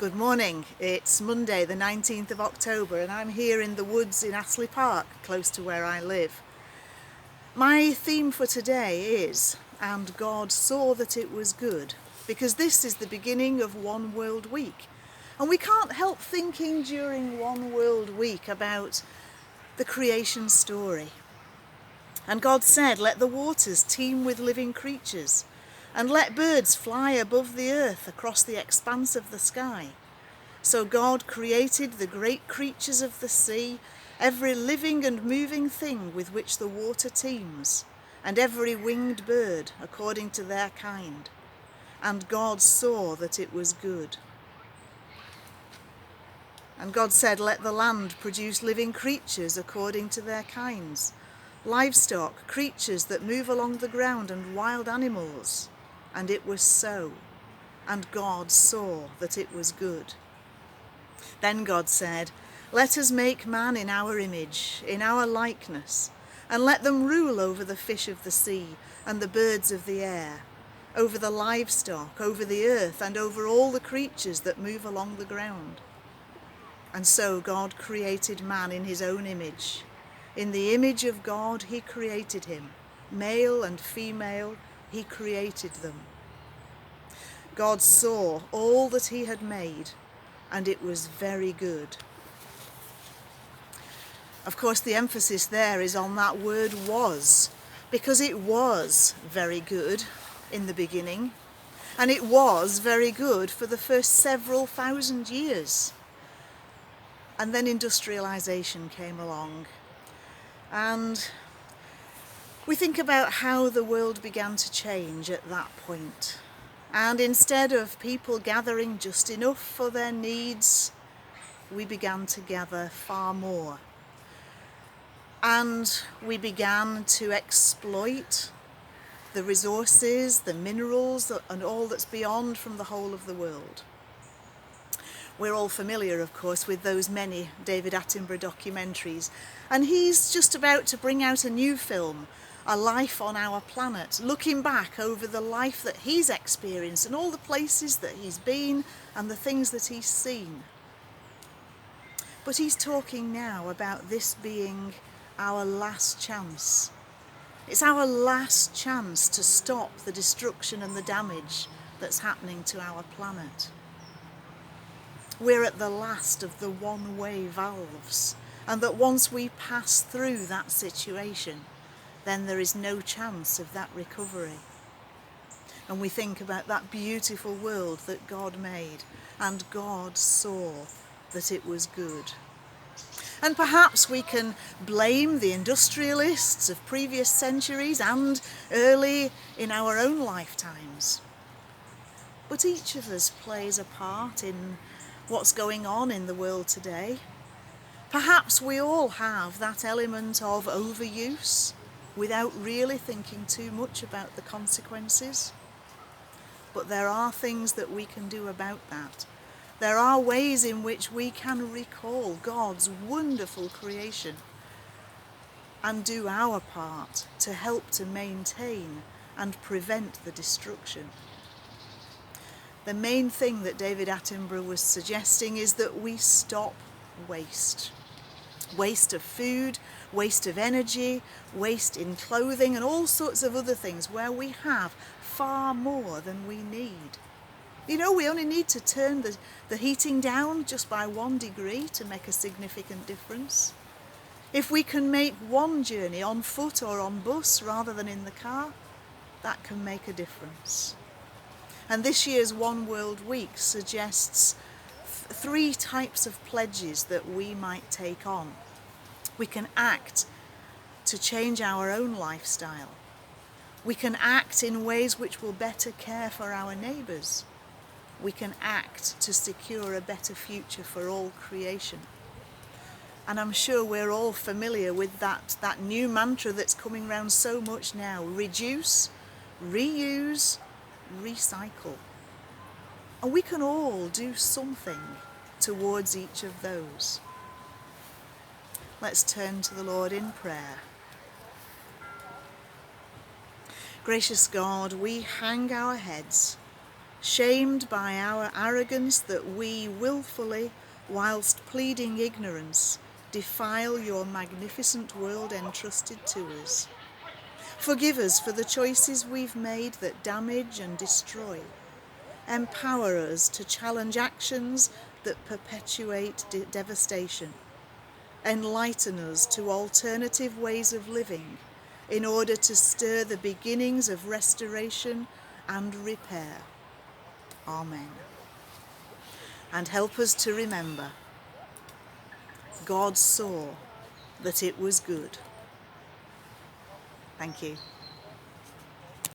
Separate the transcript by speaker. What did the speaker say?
Speaker 1: Good morning. It's Monday the 19th of October and I'm here in the woods in Astley Park, close to where I live. My theme for today is, "And God saw that it was good," because this is the beginning of One World Week. And we can't help thinking during One World Week about the creation story. And God said, "Let the waters teem with living creatures, and let birds fly above the earth across the expanse of the sky." So God created the great creatures of the sea, every living and moving thing with which the water teems, and every winged bird according to their kind. And God saw that it was good. And God said, "Let the land produce living creatures according to their kinds, livestock, creatures that move along the ground, and wild animals." And it was so. And God saw that it was good. Then God said, "Let us make man in our image, in our likeness, and let them rule over the fish of the sea and the birds of the air, over the livestock, over the earth, and over all the creatures that move along the ground." And so God created man in his own image. In the image of God he created him. Male and female he created them. God saw all that he had made, and it was very good. Of course, the emphasis there is on that word "was," because it was very good in the beginning, and it was very good for the first several thousand years. And then industrialization came along, and we think about how the world began to change at that point. And instead of people gathering just enough for their needs, we began to gather far more. And we began to exploit the resources, the minerals, and all that's beyond from the whole of the world. We're all familiar, of course, with those many David Attenborough documentaries, and he's just about to bring out a new film, A Life on Our Planet, looking back over the life that he's experienced and all the places that he's been and the things that he's seen. But he's talking now about this being our last chance. It's our last chance to stop the destruction and the damage that's happening to our planet. We're at the last of the one-way valves, and that once we pass through that situation, then there is no chance of that recovery. And we think about that beautiful world that God made, and God saw that it was good. And perhaps we can blame the industrialists of previous centuries and early in our own lifetimes. But each of us plays a part in what's going on in the world today. Perhaps we all have that element of overuse without really thinking too much about the consequences. But there are things that we can do about that. There are ways in which we can recall God's wonderful creation and do our part to help to maintain and prevent the destruction. The main thing that David Attenborough was suggesting is that we stop waste. Waste of food, waste of energy, waste in clothing, and all sorts of other things where we have far more than we need. You know, we only need to turn the heating down just by 1 degree to make a significant difference. If we can make one journey on foot or on bus rather than in the car, that can make a difference. And this year's One World Week suggests 3 types of pledges that we might take on. We can act to change our own lifestyle. We can act in ways which will better care for our neighbours. We can act to secure a better future for all creation. And I'm sure we're all familiar with that new mantra that's coming around so much now: reduce, reuse, recycle. And we can all do something towards each of those. Let's turn to the Lord in prayer. Gracious God, we hang our heads shamed by our arrogance that we wilfully, whilst pleading ignorance, defile your magnificent world entrusted to us. Forgive us for the choices we've made that damage and destroy. Empower us to challenge actions that perpetuate devastation. Enlighten us to alternative ways of living in order to stir the beginnings of restoration and repair. Amen. And help us to remember, God saw that it was good. Thank you.